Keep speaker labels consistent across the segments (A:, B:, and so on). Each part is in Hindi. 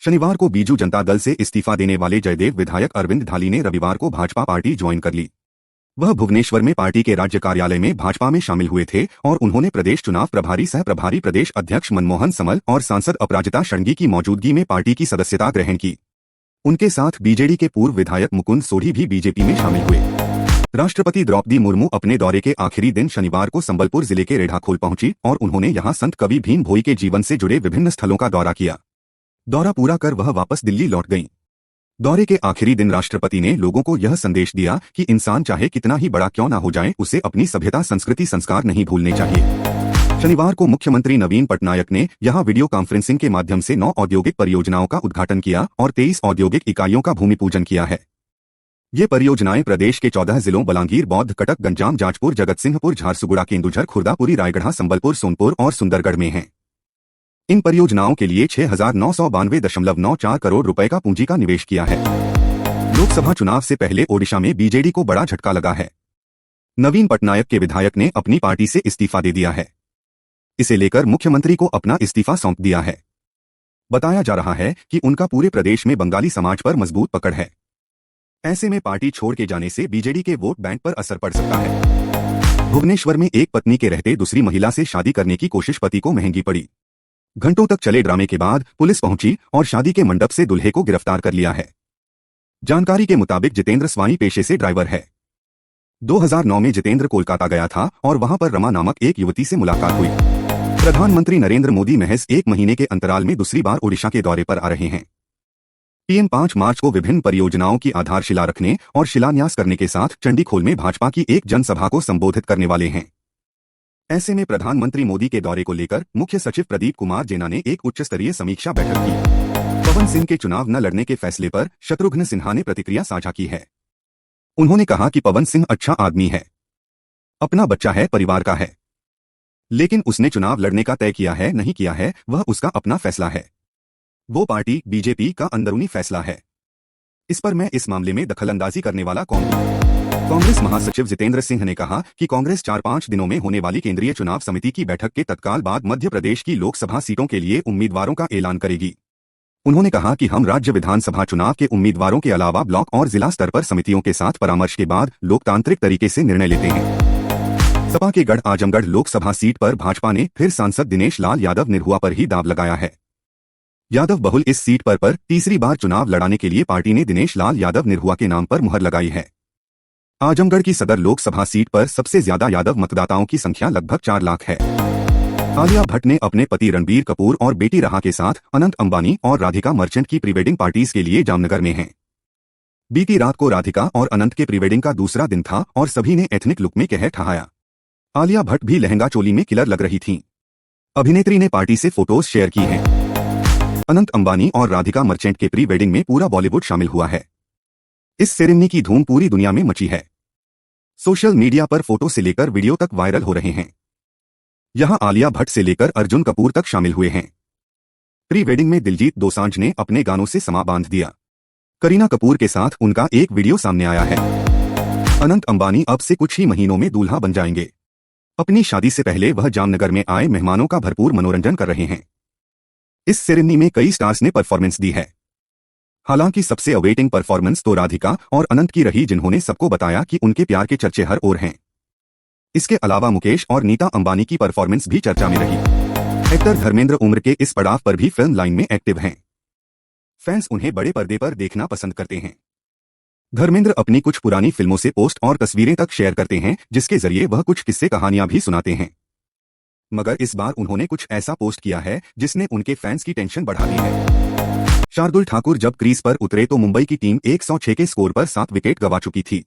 A: शनिवार को बीजू जनता दल से इस्तीफा देने वाले जयदेव विधायक अरविंद ढाली ने रविवार को भाजपा पार्टी ज्वाइन कर ली। वह भुवनेश्वर में पार्टी के राज्य कार्यालय में भाजपा में शामिल हुए थे और उन्होंने प्रदेश चुनाव प्रभारी सह प्रभारी प्रदेश अध्यक्ष मनमोहन समल और सांसद अपराजिता षडंगी की मौजूदगी में पार्टी की सदस्यता ग्रहण की। उनके साथ बीजेडी के पूर्व विधायक मुकुंद सोढ़ी भी बीजेपी में शामिल हुए। राष्ट्रपति द्रौपदी मुर्मू अपने दौरे के आखिरी दिन शनिवार को संबलपुर जिले के रेढ़ाखोल पहुंची और उन्होंने यहां संत कवि भीम भोई के जीवन से जुड़े विभिन्न स्थलों का दौरा किया। दौरा पूरा कर वह वापस दिल्ली लौट गईं। दौरे के आखिरी दिन राष्ट्रपति ने लोगों को यह संदेश दिया कि इंसान चाहे कितना ही बड़ा क्यों ना हो जाए, उसे अपनी सभ्यता संस्कृति संस्कार नहीं भूलने चाहिए। शनिवार को मुख्यमंत्री नवीन पटनायक ने यहां वीडियो कॉन्फ्रेंसिंग के माध्यम से 9 औद्योगिक परियोजनाओं का उद्घाटन किया और 23 औद्योगिक इकाइयों का भूमि पूजन किया है। ये परियोजनाएं प्रदेश के 14 जिलों बलांगीर, बौद्ध, कटक, गंजाम, जाजपुर, जगतसिंहपुर, झारसुगुड़ा, केंदुझर, खुर्दापुरी, रायगढ़, संबलपुर, सोनपुर और सुंदरगढ़ में हैं। इन परियोजनाओं के लिए 6,992.94 करोड़ रुपए का पूंजी का निवेश किया है। लोकसभा चुनाव से पहले ओडिशा में बीजेडी को बड़ा झटका लगा है। नवीन पटनायक के विधायक ने अपनी पार्टी से इस्तीफा दे दिया है। इसे लेकर मुख्यमंत्री को अपना इस्तीफा सौंप दिया है। बताया जा रहा है कि उनका पूरे प्रदेश में बंगाली समाज पर मजबूत पकड़ है। ऐसे में पार्टी छोड़ के जाने से बीजेडी के वोट बैंक पर असर पड़ सकता है। भुवनेश्वर में एक पत्नी के रहते दूसरी महिला से शादी करने की कोशिश पति को महंगी पड़ी। घंटों तक चले ड्रामे के बाद पुलिस पहुंची और शादी के मंडप से दूल्हे को गिरफ्तार कर लिया है। जानकारी के मुताबिक जितेंद्र स्वामी पेशे से ड्राइवर है। 2009 में जितेंद्र कोलकाता गया था और वहां पर रमा नामक एक युवती से मुलाकात हुई। प्रधानमंत्री नरेंद्र मोदी महज 1 महीने के अंतराल में दूसरी बार ओडिशा के दौरे पर आ रहे हैं। पीएम 5 मार्च को विभिन्न परियोजनाओं की आधारशिला रखने और शिलान्यास करने के साथ चंडीखोल में भाजपा की एक जनसभा को संबोधित करने वाले हैं। ऐसे में प्रधानमंत्री मोदी के दौरे को लेकर मुख्य सचिव प्रदीप कुमार जेना ने एक उच्च स्तरीय समीक्षा बैठक की। पवन सिंह के चुनाव न लड़ने के फैसले पर शत्रुघ्न सिन्हा ने प्रतिक्रिया साझा की है। उन्होंने कहा कि पवन सिंह अच्छा आदमी है, अपना बच्चा है, परिवार का है, लेकिन उसने चुनाव लड़ने का तय किया है नहीं किया है वह उसका अपना फैसला है। वो पार्टी बीजेपी का अंदरूनी फैसला है। इस पर मैं इस मामले में दखलंदाजी करने वाला कौन हूं? कांग्रेस महासचिव जितेंद्र सिंह ने कहा कि कांग्रेस 4-5 दिनों में होने वाली केंद्रीय चुनाव समिति की बैठक के तत्काल बाद मध्य प्रदेश की लोकसभा सीटों के लिए उम्मीदवारों का ऐलान करेगी। उन्होंने कहा कि हम राज्य विधानसभा चुनाव के उम्मीदवारों के अलावा ब्लॉक और जिला स्तर पर समितियों के साथ परामर्श के बाद लोकतांत्रिक तरीके से निर्णय लेते हैं। सपा के गढ़ आजमगढ़ लोकसभा सीट पर भाजपा ने फिर सांसद दिनेश लाल यादव निरहुआ पर ही दांव लगाया है। यादव बहुल इस सीट पर तीसरी बार चुनाव लड़ाने के लिए पार्टी ने दिनेश लाल यादव निरहुआ के नाम पर मुहर लगाई है। आजमगढ़ की सदर लोकसभा सीट पर सबसे ज्यादा यादव मतदाताओं की संख्या लगभग 4 लाख है। आलिया भट्ट ने अपने पति रणबीर कपूर और बेटी राहा के साथ अनंत अंबानी और राधिका मर्चेंट की प्रीवेडिंग पार्टीज के लिए जामनगर में हैं। बीती रात को राधिका और अनंत के प्रीवेडिंग का दूसरा दिन था और सभी ने एथनिक लुक में कहर ठहाया। आलिया भट्ट भी लहंगा चोली में किलर लग रही थीं। अभिनेत्री ने पार्टी से फोटोज शेयर की हैं। अनंत अंबानी और राधिका मर्चेंट के प्री वेडिंग में पूरा बॉलीवुड शामिल हुआ है। इस सेरेमनी की धूम पूरी दुनिया में मची है। सोशल मीडिया पर फोटो से लेकर वीडियो तक वायरल हो रहे हैं। यहां आलिया भट्ट से लेकर अर्जुन कपूर तक शामिल हुए हैं। प्री वेडिंग में दिलजीत दोसांझ ने अपने गानों से समा बांध दिया। करीना कपूर के साथ उनका एक वीडियो सामने आया है। अनंत अंबानी अब से कुछ ही महीनों में दूल्हा बन जाएंगे। अपनी शादी से पहले वह जामनगर में आए मेहमानों का भरपूर मनोरंजन कर रहे हैं। इस सेरेमनी में कई स्टार्स ने परफॉर्मेंस दी है। हालांकि सबसे अवेटिंग परफॉर्मेंस तो राधिका और अनंत की रही, जिन्होंने सबको बताया कि उनके प्यार के चर्चे हर ओर हैं। इसके अलावा मुकेश और नीता अंबानी की परफॉर्मेंस भी चर्चा में रही। एक्टर धर्मेंद्र उम्र के इस पड़ाव पर भी फिल्म लाइन में एक्टिव हैं। फैंस उन्हें बड़े पर्दे पर देखना पसंद करते हैं। धर्मेंद्र अपनी कुछ पुरानी फिल्मों से पोस्ट और तस्वीरें तक शेयर करते हैं, जिसके जरिए वह कुछ किस्से कहानियां भी सुनाते हैं। मगर इस बार उन्होंने कुछ ऐसा पोस्ट किया है जिसने उनके फैंस की टेंशन बढ़ा दी है। शार्दुल ठाकुर जब क्रीज पर उतरे तो मुंबई की टीम 106 के स्कोर पर 7 विकेट गंवा चुकी थी।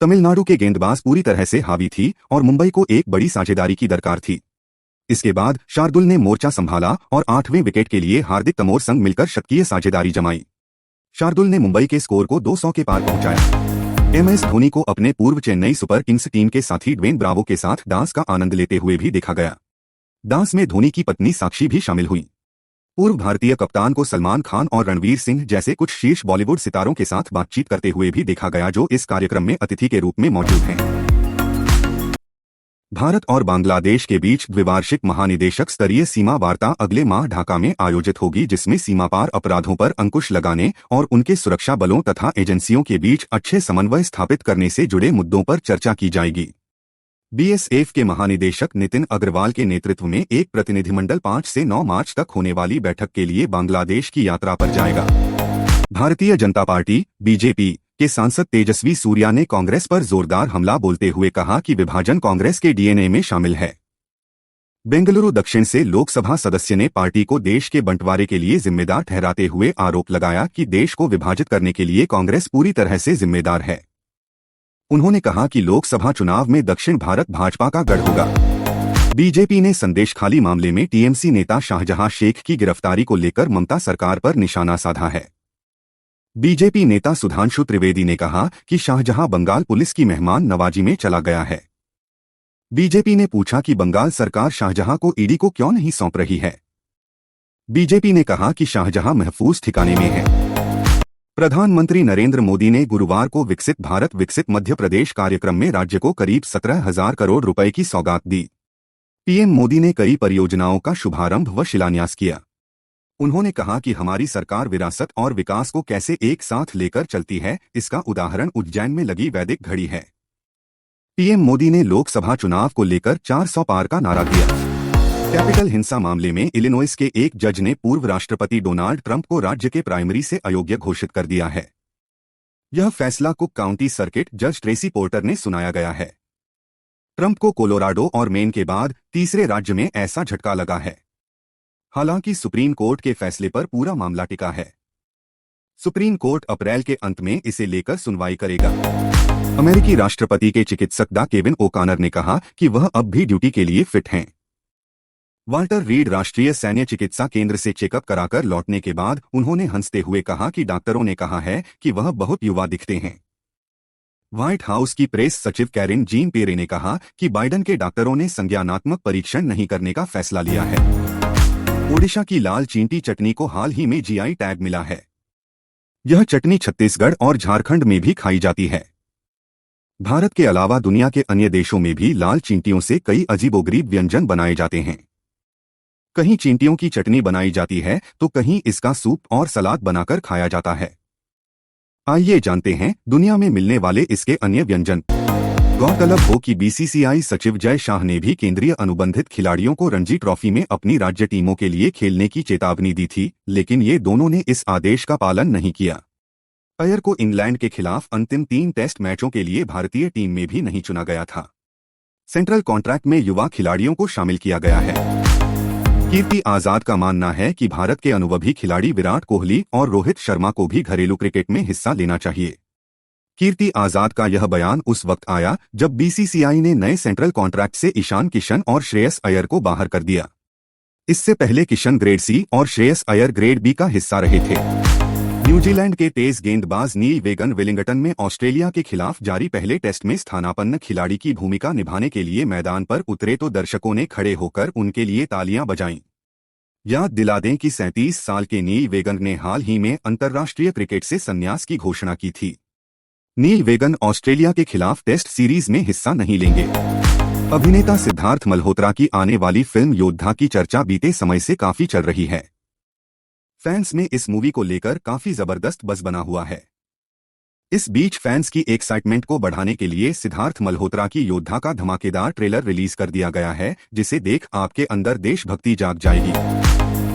A: तमिलनाडु के गेंदबाज पूरी तरह से हावी थी और मुंबई को एक बड़ी साझेदारी की दरकार थी। इसके बाद शार्दुल ने मोर्चा संभाला और 8वें विकेट के लिए हार्दिक तमोर संग मिलकर शतकीय साझेदारी जमाई। शार्दुल ने मुंबई के स्कोर को 200 के पार पहुंचाया। MS धोनी को अपने पूर्व चेन्नई सुपर किंग्स टीम के साथी ड्वेन ब्रावो के साथ डांस का आनंद लेते हुए भी देखा गया। डांस में धोनी की पत्नी साक्षी भी शामिल हुई। पूर्व भारतीय कप्तान को सलमान खान और रणवीर सिंह जैसे कुछ शीर्ष बॉलीवुड सितारों के साथ बातचीत करते हुए भी देखा गया, जो इस कार्यक्रम में अतिथि के रूप में मौजूद हैं। भारत और बांग्लादेश के बीच द्विवार्षिक महानिदेशक स्तरीय सीमा वार्ता अगले माह ढाका में आयोजित होगी, जिसमें सीमापार अपराधों पर अंकुश लगाने और उनके सुरक्षा बलों तथा एजेंसियों के बीच अच्छे समन्वय स्थापित करने से जुड़े मुद्दों पर चर्चा की जाएगी। बीएसएफ के महानिदेशक नितिन अग्रवाल के नेतृत्व में एक प्रतिनिधिमंडल 5 से 9 मार्च तक होने वाली बैठक के लिए बांग्लादेश की यात्रा पर जाएगा। भारतीय जनता पार्टी बीजेपी के सांसद तेजस्वी सूर्या ने कांग्रेस पर जोरदार हमला बोलते हुए कहा कि विभाजन कांग्रेस के डीएनए में शामिल है। बेंगलुरु दक्षिण से लोकसभा सदस्य ने पार्टी को देश के बंटवारे के लिए जिम्मेदार ठहराते हुए आरोप लगाया कि देश को विभाजित करने के लिए कांग्रेस पूरी तरह से जिम्मेदार है। उन्होंने कहा कि लोकसभा चुनाव में दक्षिण भारत भाजपा का गढ़ होगा। बीजेपी ने संदेशखाली मामले में टीएमसी नेता शाहजहां शेख की गिरफ्तारी को लेकर ममता सरकार पर निशाना साधा है। बीजेपी नेता सुधांशु त्रिवेदी ने कहा कि शाहजहां बंगाल पुलिस की मेहमान नवाजी में चला गया है। बीजेपी ने पूछा कि बंगाल सरकार शाहजहां को ईडी को क्यों नहीं सौंप रही है। बीजेपी ने कहा कि शाहजहां महफूज ठिकाने में है। प्रधानमंत्री नरेंद्र मोदी ने गुरुवार को विकसित भारत विकसित मध्य प्रदेश कार्यक्रम में राज्य को करीब 17,000 करोड़ रुपए की सौगात दी। पीएम मोदी ने कई परियोजनाओं का शुभारंभ व शिलान्यास किया। उन्होंने कहा कि हमारी सरकार विरासत और विकास को कैसे एक साथ लेकर चलती है, इसका उदाहरण उज्जैन में लगी वैदिक घड़ी है। पीएम मोदी ने लोकसभा चुनाव को लेकर 400 पार का नारा दिया। कैपिटल हिंसा मामले में इलिनॉइस के एक जज ने पूर्व राष्ट्रपति डोनाल्ड ट्रंप को राज्य के प्राइमरी से अयोग्य घोषित कर दिया है। यह फैसला कुक काउंटी सर्किट जज ट्रेसी पोर्टर ने सुनाया गया है। ट्रंप को कोलोराडो और मेन के बाद तीसरे राज्य में ऐसा झटका लगा है। हालांकि सुप्रीम कोर्ट के फैसले पर पूरा मामला टिका है। सुप्रीम कोर्ट अप्रैल के अंत में इसे लेकर सुनवाई करेगा। अमेरिकी राष्ट्रपति के चिकित्सक डॉ केविन ओकानर ने कहा कि वह अब भी ड्यूटी के लिए फिट हैं। वाल्टर रीड राष्ट्रीय सैन्य चिकित्सा केंद्र से चेकअप कराकर लौटने के बाद उन्होंने हंसते हुए कहा कि डॉक्टरों ने कहा है कि वह बहुत युवा दिखते हैं। व्हाइट हाउस की प्रेस सचिव कैरिन जीन पियरे ने कहा कि बाइडेन के डॉक्टरों ने संज्ञानात्मक परीक्षण नहीं करने का फैसला लिया है। ओडिशा की लाल चींटी चटनी को हाल ही में जीआई टैग मिला है। यह चटनी छत्तीसगढ़ और झारखंड में भी खाई जाती है। भारत के अलावा दुनिया के अन्य देशों में भी लाल चींटियों से कई अजीबोगरीब व्यंजन बनाए जाते हैं। कहीं चींटियों की चटनी बनाई जाती है तो कहीं इसका सूप और सलाद बनाकर खाया जाता है। आइए जानते हैं दुनिया में मिलने वाले इसके अन्य व्यंजन। गौरतलब हो कि बीसीसीआई सचिव जय शाह ने भी केंद्रीय अनुबंधित खिलाड़ियों को रणजी ट्रॉफी में अपनी राज्य टीमों के लिए खेलने की चेतावनी दी थी, लेकिन ये दोनों ने इस आदेश का पालन नहीं किया। अय्यर को इंग्लैंड के खिलाफ अंतिम 3 टेस्ट मैचों के लिए भारतीय टीम में भी नहीं चुना गया था। सेंट्रल कॉन्ट्रैक्ट में युवा खिलाड़ियों को शामिल किया गया है। कीर्ति आजाद का मानना है कि भारत के अनुभवी खिलाड़ी विराट कोहली और रोहित शर्मा को भी घरेलू क्रिकेट में हिस्सा लेना चाहिए। कीर्ति आजाद का यह बयान उस वक्त आया जब बीसीसीआई ने नए सेंट्रल कॉन्ट्रैक्ट से ईशान किशन और श्रेयस अय्यर को बाहर कर दिया। इससे पहले किशन ग्रेड सी और श्रेयस अय्यर ग्रेड बी का हिस्सा रहे थे। न्यूजीलैंड के तेज गेंदबाज नील वेगन वेलिंगटन में ऑस्ट्रेलिया के खिलाफ जारी पहले टेस्ट में स्थानापन्न खिलाड़ी की भूमिका निभाने के लिए मैदान पर उतरे तो दर्शकों ने खड़े होकर उनके लिए तालियां बजाईं। याद दिला दें कि 37 साल के नील वेगन ने हाल ही में अंतर्राष्ट्रीय क्रिकेट से संन्यास की घोषणा की थी। नील वेगन ऑस्ट्रेलिया के खिलाफ टेस्ट सीरीज में हिस्सा नहीं लेंगे। अभिनेता सिद्धार्थ मल्होत्रा की आने वाली फिल्म योद्धा की चर्चा बीते समय से काफी चल रही है। फैंस में इस मूवी को लेकर काफी जबरदस्त बज़ बना हुआ है। इस बीच फैंस की एक्साइटमेंट को बढ़ाने के लिए सिद्धार्थ मल्होत्रा की योद्धा का धमाकेदार ट्रेलर रिलीज कर दिया गया है, जिसे देख आपके अंदर देशभक्ति जाग जाएगी।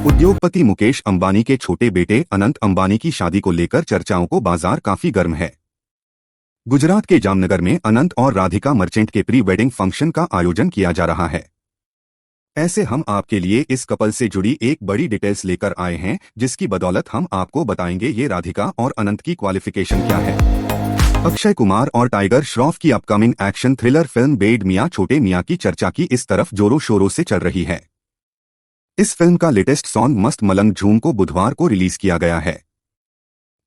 A: उद्योगपति मुकेश अंबानी के छोटे बेटे अनंत अंबानी की शादी को लेकर चर्चाओं को बाजार काफी गर्म है। गुजरात के जामनगर में अनंत और राधिका मर्चेंट के प्री वेडिंग फंक्शन का आयोजन किया जा रहा है। ऐसे हम आपके लिए इस कपल से जुड़ी एक बड़ी डिटेल्स लेकर आए हैं, जिसकी बदौलत हम आपको बताएंगे ये राधिका और अनंत की क्वालिफिकेशन क्या है। अक्षय कुमार और टाइगर श्रॉफ की upcoming action thriller film Bade Miyan Chote Miyan की चर्चा की इस तरफ जोरों शोरों से चल रही है। इस फिल्म का लेटेस्ट सॉन्ग मस्त मलंग झूम को बुधवार को रिलीज किया गया है।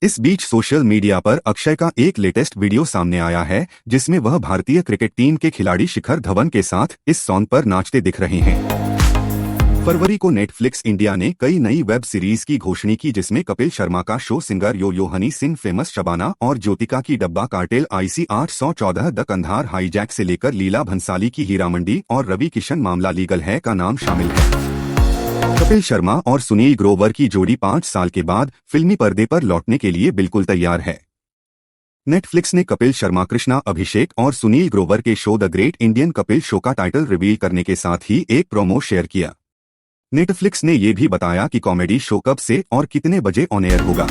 A: इस बीच सोशल मीडिया पर अक्षय का एक लेटेस्ट वीडियो सामने आया है, जिसमें वह भारतीय क्रिकेट टीम के खिलाड़ी शिखर धवन के साथ इस सॉन्ग पर नाचते दिख रहे हैं। फरवरी को नेटफ्लिक्स इंडिया ने कई नई वेब सीरीज की घोषणा की, जिसमें कपिल शर्मा का show singer Yo Yo Honey Singh, famous Shabana और ज्योतिका की Dabba cartel IC 814 the Kandahar hijack से लेकर लीला भंसाली की हीरा मंडी और रवि किशन मामला लीगल है का नाम शामिल है। कपिल शर्मा और सुनील ग्रोवर की जोड़ी 5 साल के बाद फिल्मी पर्दे पर लौटने के लिए बिल्कुल तैयार है। नेटफ्लिक्स ने कपिल शर्मा, कृष्णा अभिषेक और सुनील ग्रोवर के show the great Indian Kapil show का टाइटल रिवील करने के साथ ही एक प्रोमो शेयर किया। नेटफ्लिक्स ने ये भी बताया कि कॉमेडी शो कब से और कितने बजे ऑन एयर होगा।